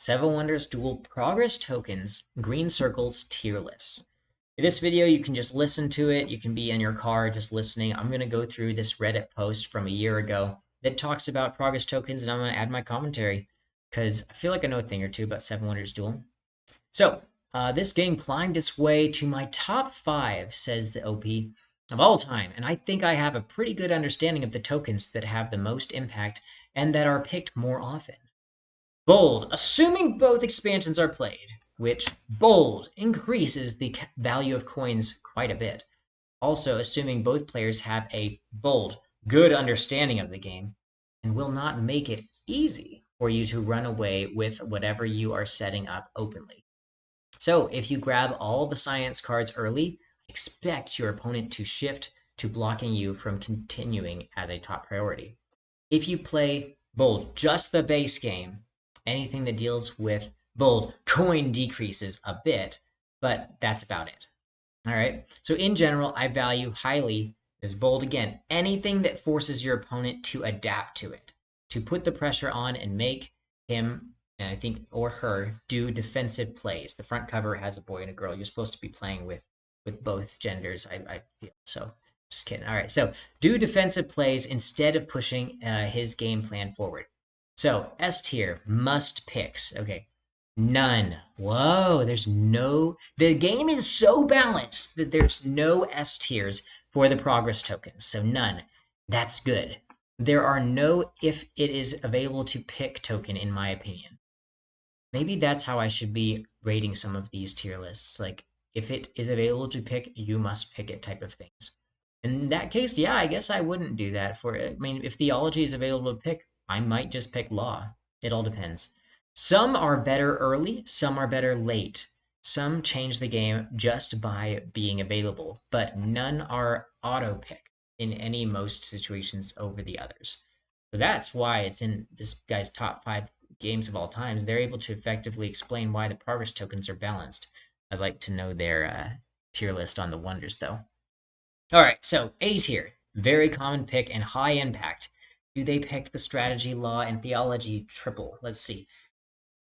Seven Wonders Duel Progress Tokens, Green Circles tier list. In this video, you can just listen to it. You can be in your car just listening. I'm going to go through this Reddit post from a year ago that talks about progress tokens, and I'm going to add my commentary because I feel like I know a thing or two about Seven Wonders Duel. So, this game climbed its way to my top 5, says the OP, of all time, and I think I have a pretty good understanding of the tokens that have the most impact and that are picked more often. Bold, assuming both expansions are played, which bold increases the value of coins quite a bit. Also, assuming both players have a bold, good understanding of the game and will not make it easy for you to run away with whatever you are setting up openly. So, if you grab all the science cards early, expect your opponent to shift to blocking you from continuing as a top priority. If you play bold, just the base game, anything that deals with bold coin decreases a bit, but that's about it. All right. So in general, I value highly as bold again anything that forces your opponent to adapt to it, to put the pressure on and make him, and I think or her, do defensive plays. The front cover has a boy and a girl. You're supposed to be playing with both genders. I feel so. Just kidding. All right. So do defensive plays instead of pushing his game plan forward. So S tier must picks. Okay. None. Whoa, there's no. The game is so balanced that there's no S tiers for the progress tokens. So none. That's good. There are no if it is available to pick token, in my opinion. Maybe that's how I should be rating some of these tier lists. Like, if it is available to pick, you must pick it type of things. In that case, yeah, I guess I wouldn't do that. I mean, if theology is available to pick, I might just pick law. It all depends. Some are better early, some are better late. Some change the game just by being available, but none are auto pick in any most situations over the others. So that's why it's in this guy's top 5 games of all times. They're able to effectively explain why the progress tokens are balanced. I'd like to know their tier list on the wonders, though. All right, so A tier, very common pick and high impact. Do they pick the strategy, law, and theology triple? Let's see.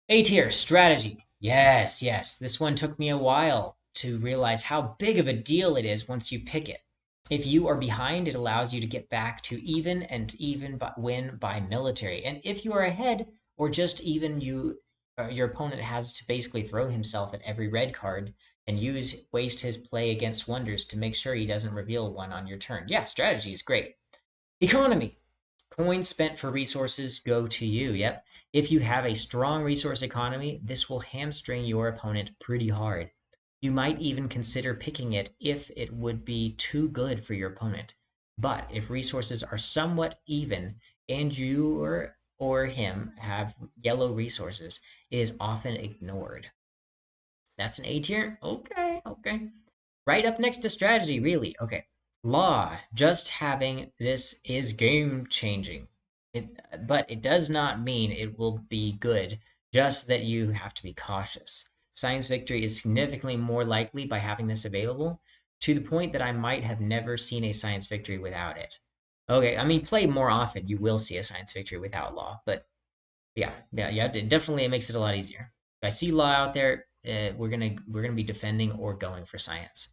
A tier, strategy. Yes, yes. This one took me a while to realize how big of a deal it is once you pick it. If you are behind, it allows you to get back to even and win by military. And if you are ahead or just even, your opponent has to basically throw himself at every red card and waste his play against wonders to make sure he doesn't reveal one on your turn. Yeah, strategy is great. Economy. Coins spent for resources go to you. Yep. If you have a strong resource economy, this will hamstring your opponent pretty hard. You might even consider picking it if it would be too good for your opponent. But if resources are somewhat even and you or him have yellow resources, it is often ignored. That's an A tier? Okay, okay. Right up next to strategy, really. Okay. Law. Just having this is game changing. But it does not mean it will be good, just that you have to be cautious. Science victory is significantly more likely by having this available, to the point that I might have never seen a science victory without it. Okay, I mean, play more often, you will see a science victory without law, but yeah, it definitely makes it a lot easier. If I see law out there, we're gonna be defending or going for science.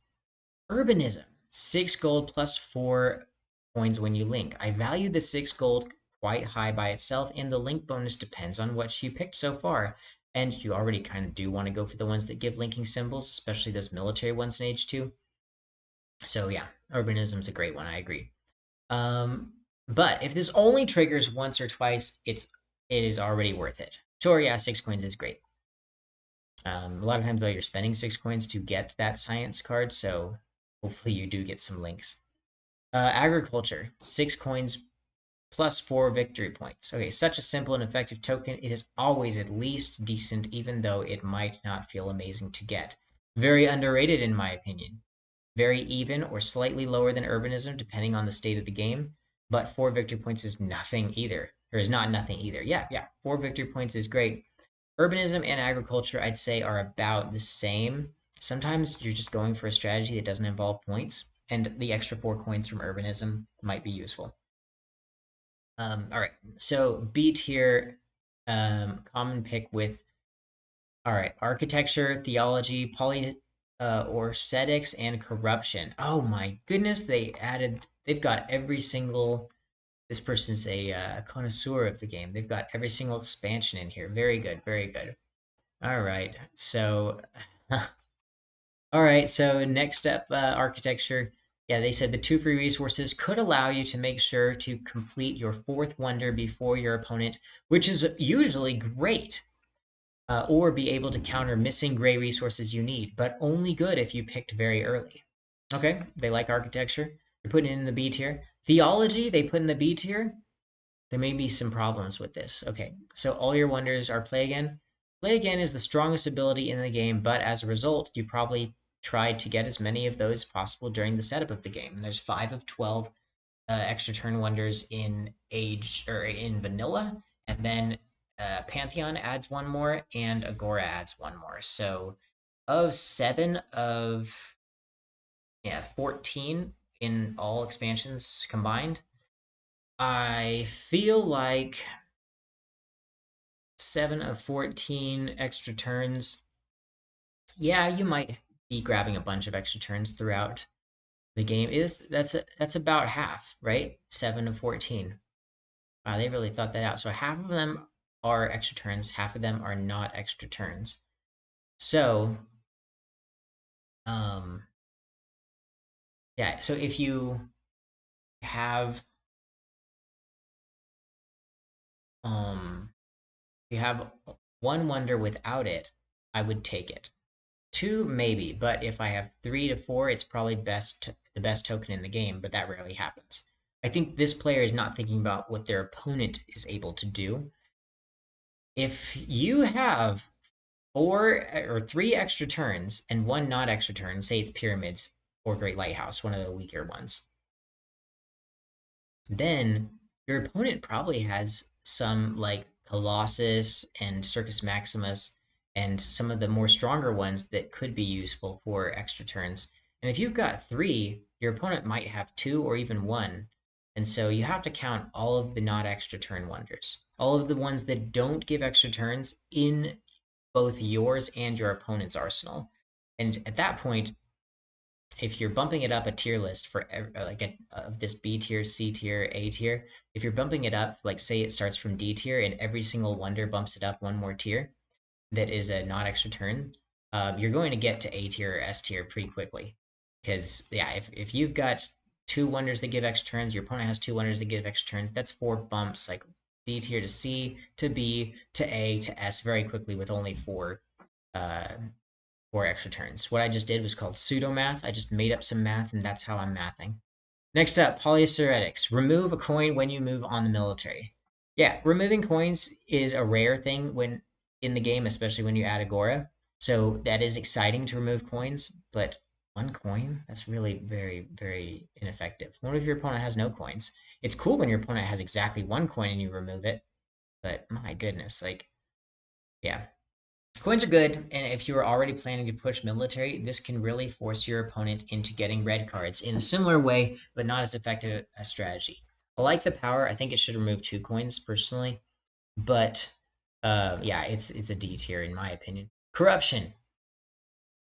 Urbanism, 6 gold plus 4 coins when you link. I value the 6 gold quite high by itself, and the link bonus depends on what you picked so far. And you already kind of do want to go for the ones that give linking symbols, especially those military ones in H2. So yeah, urbanism's a great one, I agree. But if this only triggers once or twice, it is already worth it. Sure, yeah, 6 coins is great. A lot of times, though, you're spending 6 coins to get that science card, so hopefully you do get some links. Agriculture, 6 coins plus 4 victory points. Okay, such a simple and effective token. It is always at least decent, even though it might not feel amazing to get. Very underrated, in my opinion. Very even or slightly lower than urbanism, depending on the state of the game. But 4 victory points is nothing either. Or is not nothing either. Yeah. 4 victory points is great. Urbanism and agriculture, I'd say, are about the same. Sometimes you're just going for a strategy that doesn't involve points, and the extra 4 coins from urbanism might be useful. All right, so B tier, common pick with All right, architecture, theology, or aesthetics, and corruption. Oh my goodness, they've got every single. This person's a connoisseur of the game. They've got every single expansion in here. Very good, very good. All right, so, all right, so next up, architecture. Yeah, they said the two free resources could allow you to make sure to complete your fourth wonder before your opponent, which is usually great, or be able to counter missing gray resources you need, but only good if you picked very early. Okay, they like architecture. They're putting it in the B tier. Theology, they put in the B tier. There may be some problems with this. Okay, so all your wonders are play again. Play again is the strongest ability in the game, but as a result, you probably tried to get as many of those as possible during the setup of the game. And there's 5 of 12 extra turn wonders in age or in vanilla, and then Pantheon adds one more, and Agora adds one more. So of 7 of 14 in all expansions combined, I feel like 7 of 14 extra turns. Yeah, you might be grabbing a bunch of extra turns throughout the game. That's about half, right? 7 of 14. Wow, they really thought that out. So half of them are extra turns, half of them are not extra turns. So, um, yeah. So if have um, you have one wonder without it, I would take it. Two, maybe, but if I have 3 to 4, it's probably the best token in the game, but that rarely happens. I think this player is not thinking about what their opponent is able to do. If you have 3 extra turns and one not extra turn, say it's Pyramids or Great Lighthouse, one of the weaker ones, then your opponent probably has some like Colossus and Circus Maximus and some of the more stronger ones that could be useful for extra turns. And if you've got 3, your opponent might have 2 or even 1. And so you have to count all of the not extra turn wonders, all of the ones that don't give extra turns in both yours and your opponent's arsenal. And at that point, if you're bumping it up a tier list for of this B tier, C tier, A tier, if you're bumping it up, like say it starts from D tier and every single wonder bumps it up one more tier, that is a not extra turn, you're going to get to A tier or S tier pretty quickly. Because yeah, if you've got 2 wonders that give extra turns, your opponent has 2 wonders that give extra turns, that's 4 bumps, like D tier to C to B to A to S very quickly with only uh, 4 extra turns. What I just did was called pseudo math. I just made up some math, and that's how I'm mathing. Next up, polyceretics. Remove a coin when you move on the military. Yeah, removing coins is a rare thing when in the game, especially when you add Agora. So that is exciting to remove coins, but 1 coin? That's really very, very ineffective. What if your opponent has no coins? It's cool when your opponent has exactly 1 coin and you remove it, but my goodness, like, yeah. Coins are good, and if you are already planning to push military, this can really force your opponent into getting red cards in a similar way, but not as effective a strategy. I like the power. I think it should remove 2 coins personally, but yeah, it's a D tier in my opinion. Corruption.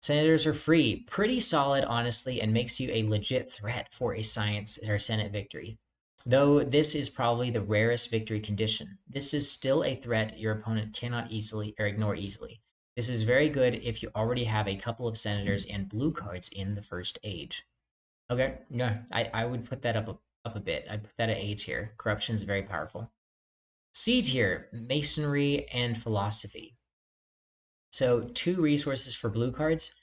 Senators are free. Pretty solid, honestly, and makes you a legit threat for a science or Senate victory. Though this is probably the rarest victory condition, this is still a threat your opponent cannot easily or ignore easily. This is very good if you already have a couple of senators and blue cards in the first age. Okay, yeah, I would put that up a bit. I'd put that at A tier. Corruption is very powerful. C tier, masonry and philosophy. So 2 resources for blue cards.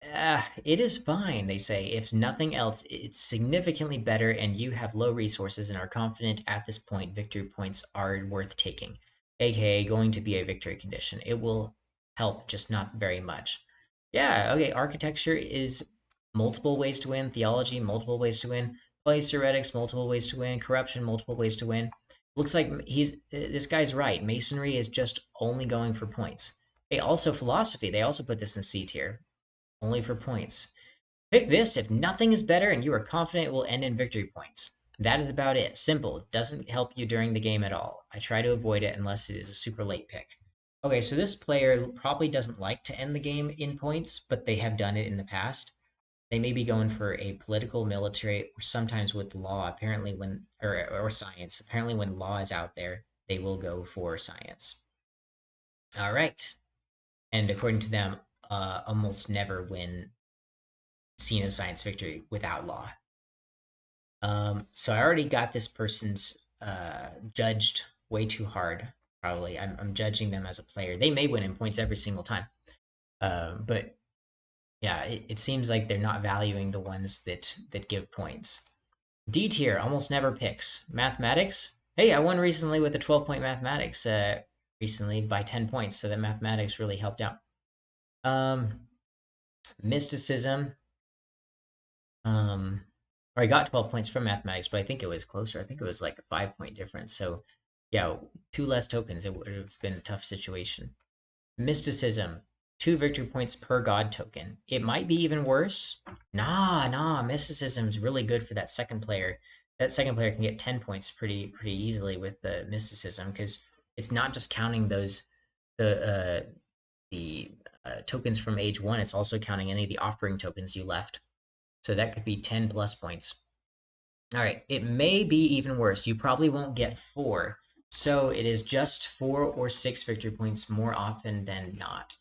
It is fine, they say. If nothing else, it's significantly better, and you have low resources and are confident at this point victory points are worth taking, aka going to be a victory condition. It will help, just not very much. Yeah, okay, architecture is multiple ways to win, theology, multiple ways to win, polyceretics, multiple ways to win, corruption, multiple ways to win. Looks like this guy's right. Masonry is just only going for points. They also philosophy, they also put this in C tier only for points. Pick this if nothing is better and you are confident it will end in victory points. That is about it. Simple. It doesn't help you during the game at all. I try to avoid it unless it is a super late pick. Okay, so this player probably doesn't like to end the game in points, but they have done it in the past. They may be going for a political, military, or sometimes with law. Apparently, when or science. Apparently, when law is out there, they will go for science. All right, and according to them, almost never win scene of science victory without law. So I already got this person's judged way too hard. Probably, I'm judging them as a player. They may win in points every single time, but yeah, it seems like they're not valuing the ones that give points. D tier almost never picks mathematics. Hey, I won recently with a 12-point mathematics. Recently by 10 points, so that mathematics really helped out. Um, mysticism. Um, or I got 12 points from mathematics, but I think it was closer. I think it was like a 5-point difference. So, yeah, 2 less tokens. It would have been a tough situation. Mysticism, 2 victory points per god token. It might be even worse. Nah, mysticism is really good for that second player. That second player can get 10 points pretty easily with the mysticism because it's not just counting those the tokens from age one. It's also counting any of the offering tokens you left. So that could be 10 plus points. All right, it may be even worse. You probably won't get 4. So it is just 4 or 6 victory points more often than not.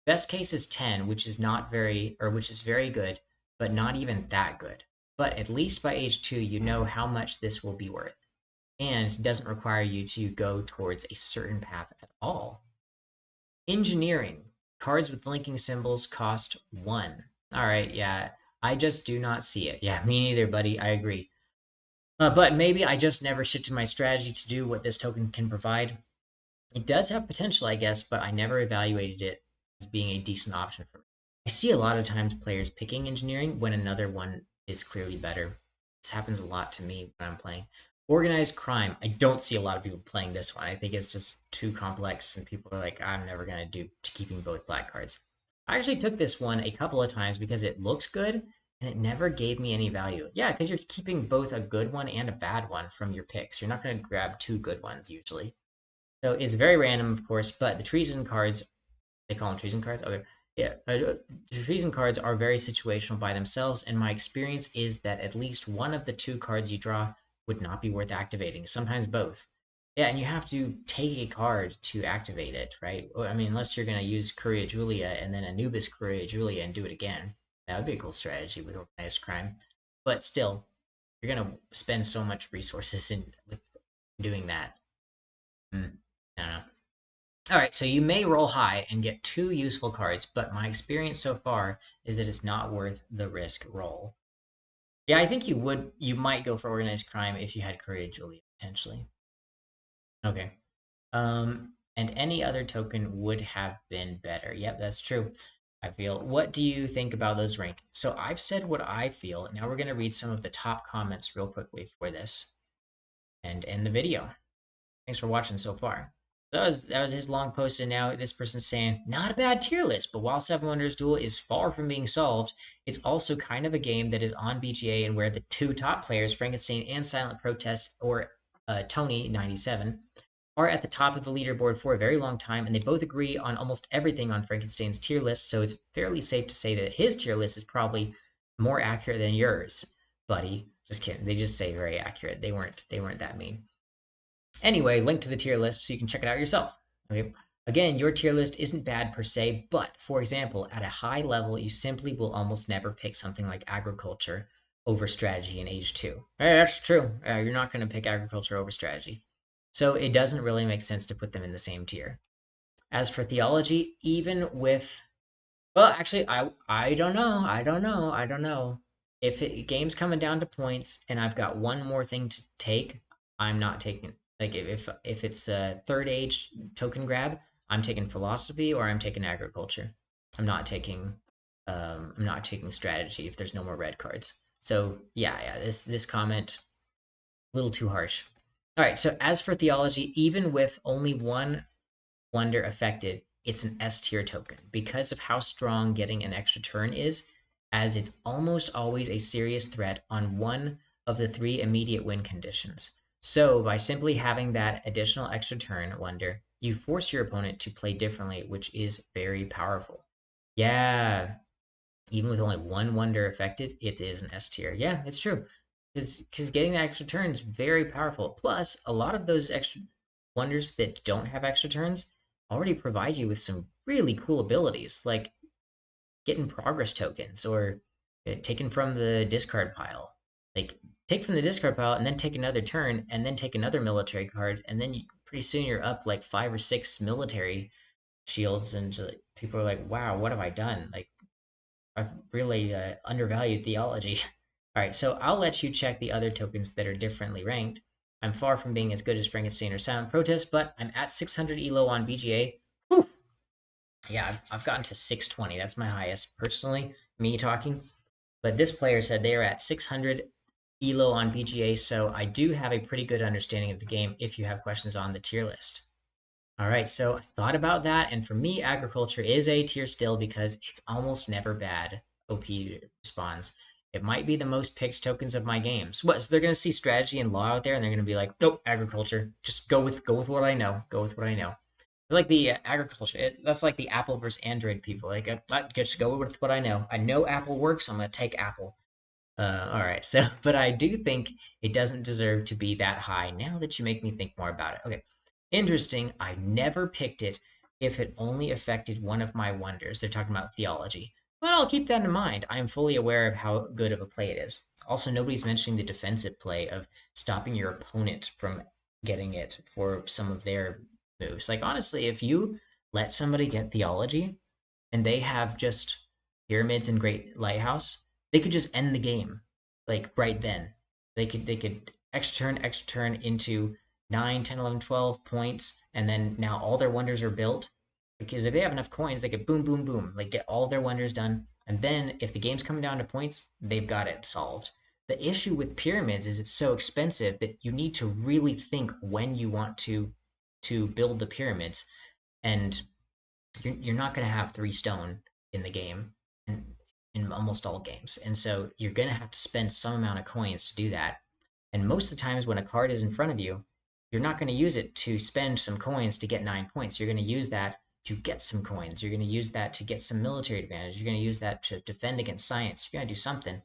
Best case is 10, which is not very, or which is very good, but not even that good. But at least by age 2, you know how much this will be worth. And doesn't require you to go towards a certain path at all. Engineering. Cards with linking symbols cost 1. All right, yeah. I just do not see it. Yeah, me neither, buddy. I agree. But maybe I just never shifted my strategy to do what this token can provide. It does have potential, I guess, but I never evaluated it as being a decent option for me. I see a lot of times players picking engineering when another one is clearly better. This happens a lot to me when I'm playing. Organized crime. I don't see a lot of people playing this one. I think it's just too complex, and people are like, I'm never going to do keeping both black cards. I actually took this one a couple of times because it looks good and it never gave me any value. Yeah, because you're keeping both a good one and a bad one from your picks. You're not going to grab 2 good ones usually. So it's very random, of course, but the treason cards, they call them treason cards? Okay. Yeah. The treason cards are very situational by themselves, and my experience is that at least one of the 2 cards you draw would not be worth activating, sometimes both. Yeah, and you have to take a card to activate it, right? I mean, unless you're going to use Curia Julia and then Anubis Curia Julia and do it again. That would be a cool strategy with organized crime. But still, you're going to spend so much resources in with doing that. I don't know. All right, so you may roll high and get 2 useful cards, but my experience so far is that it's not worth the risk roll. Yeah, I think you might go for organized crime if you had Courage, Julia, potentially. Okay. And any other token would have been better. Yep, that's true. I feel. What do you think about those rankings? So I've said what I feel. Now we're going to read some of the top comments real quickly for this and end the video. Thanks for watching so far. That was his long post, and now this person's saying, not a bad tier list, but while Seven Wonders Duel is far from being solved, it's also kind of a game that is on BGA and where the 2 top players, Frankenstein and Silent Protest, or Tony97, are at the top of the leaderboard for a very long time, and they both agree on almost everything on Frankenstein's tier list, so it's fairly safe to say that his tier list is probably more accurate than yours, buddy. Just kidding. They just say very accurate. They weren't that mean. Anyway, link to the tier list so you can check it out yourself. Okay. Again, your tier list isn't bad per se, but for example, at a high level, you simply will almost never pick something like agriculture over strategy in age 2. That's true. You're not going to pick agriculture over strategy. So it doesn't really make sense to put them in the same tier. As for theology, even with well, actually, I don't know. I don't know. If game's coming down to points and I've got one more thing to take, I'm not taking like if it's a third age token grab, I'm taking philosophy or I'm taking agriculture. I'm not taking strategy if there's no more red cards. So yeah, this comment a little too harsh. All right, so as for theology, even with only one wonder affected, it's an S tier token because of how strong getting an extra turn is, as it's almost always a serious threat on one of the 3 immediate win conditions. So by simply having that additional extra turn wonder, you force your opponent to play differently, which is very powerful. Yeah, even with only one wonder affected, it is an S tier. Yeah, it's true. Because getting that extra turn is very powerful. Plus, a lot of those extra wonders that don't have extra turns already provide you with some really cool abilities, like getting progress tokens or taken from the discard pile. Like take from the discard pile and then take another turn and then take another military card and then pretty soon you're up like 5 or 6 military shields and people are like, wow, what have I done? Like I've really undervalued theology. All right, so I'll let you check the other tokens that are differently ranked. I'm far from being as good as Frankenstein or Silent Protest, but I'm at 600 elo on BGA. Whew. Yeah, I've gotten to 620. That's my highest. Personally, me talking. But this player said they are at 600 elo on BGA, so I do have a pretty good understanding of the game if you have questions on the tier list. All right, so I thought about that, and for me, agriculture is A tier still because it's almost never bad. OP responds. It might be the most picked tokens of my games. What? So they're gonna see strategy and law out there, and they're gonna be like, nope, agriculture. Just go with what I know. Go with what I know. It's like the agriculture. That's like the Apple versus Android people. Like, just go with what I know. I know Apple works. So I'm gonna take Apple. All right. So, but I do think it doesn't deserve to be that high. Now that you make me think more about it. Okay. Interesting. I never picked it if it only affected one of my wonders. They're talking about theology. But I'll keep that in mind. I am fully aware of how good of a play it is. Also, nobody's mentioning the defensive play of stopping your opponent from getting it for some of their moves. Like, honestly, if you let somebody get theology and they have just pyramids and great lighthouse, they could just end the game like right then. They could extra turn into 9, 10, 11, 12 points, and then now all their wonders are built. Because if they have enough coins, they could boom, boom, boom, like get all their wonders done. And then if the game's coming down to points, they've got it solved. The issue with pyramids is it's so expensive that you need to really think when you want to build the pyramids, and you're not going to have 3 stone in the game in almost all games. And so you're going to have to spend some amount of coins to do that. And most of the times when a card is in front of you, you're not going to use it to spend some coins to get 9 points. You're going to use that to get some coins. You're going to use that to get some military advantage. You're going to use that to defend against science. You're going to do something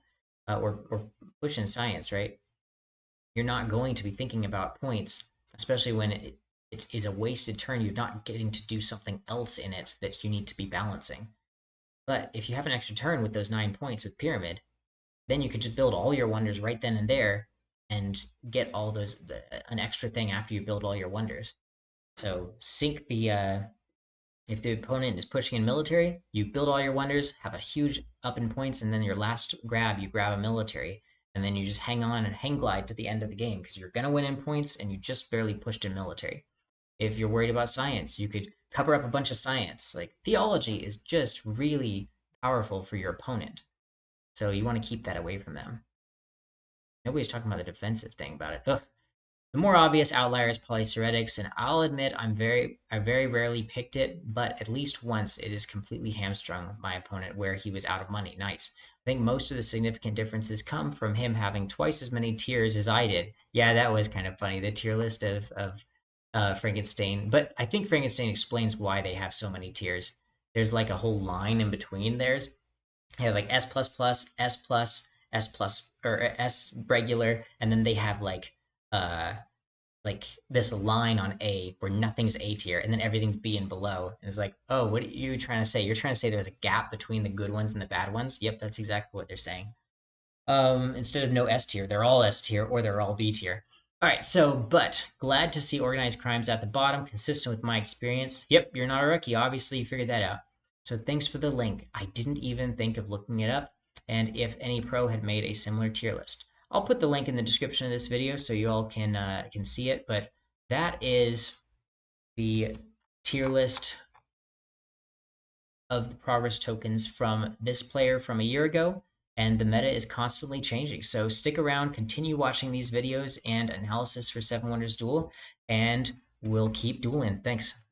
or push in science, right? You're not going to be thinking about points, especially when it is a wasted turn. You're not getting to do something else in it that you need to be balancing. But if you have an extra turn with those 9 points with Pyramid, then you could just build all your wonders right then and there and get all those an extra thing after you build all your wonders. So sync the if the opponent is pushing in military, you build all your wonders, have a huge up in points, and then your last grab, you grab a military, and then you just hang on and hang glide to the end of the game because you're gonna win in points and you just barely pushed in military. If you're worried about science, you could cover up a bunch of science. Like theology is just really powerful for your opponent. So you want to keep that away from them. Nobody's talking about the defensive thing about it. Ugh. The more obvious outlier is Polyceretics, and I'll admit I very rarely picked it, but at least once it has completely hamstrung my opponent where he was out of money. Nice. I think most of the significant differences come from him having twice as many tiers as I did. Yeah, that was kind of funny. The tier list of Frankenstein, but I think Frankenstein explains why they have so many tiers. There's like a whole line in between theirs. They have like S plus plus, S plus, S plus, or S regular, and then they have uh like this line on A where nothing's A tier and then everything's B and below. And it's like, oh, what are you trying to say? You're trying to say there's a gap between the good ones and the bad ones? Yep, that's exactly what they're saying. Instead of no S tier, they're all S tier or they're all B tier. All right, so, but glad to see organized crimes at the bottom, consistent with my experience. Yep, you're not a rookie. Obviously, you figured that out. So thanks for the link. I didn't even think of looking it up, and if any pro had made a similar tier list. I'll put the link in the description of this video so you all can see it, but that is the tier list of the progress tokens from this player from a year ago, and the meta is constantly changing. So stick around, continue watching these videos and analysis for Seven Wonders Duel, and we'll keep dueling. Thanks.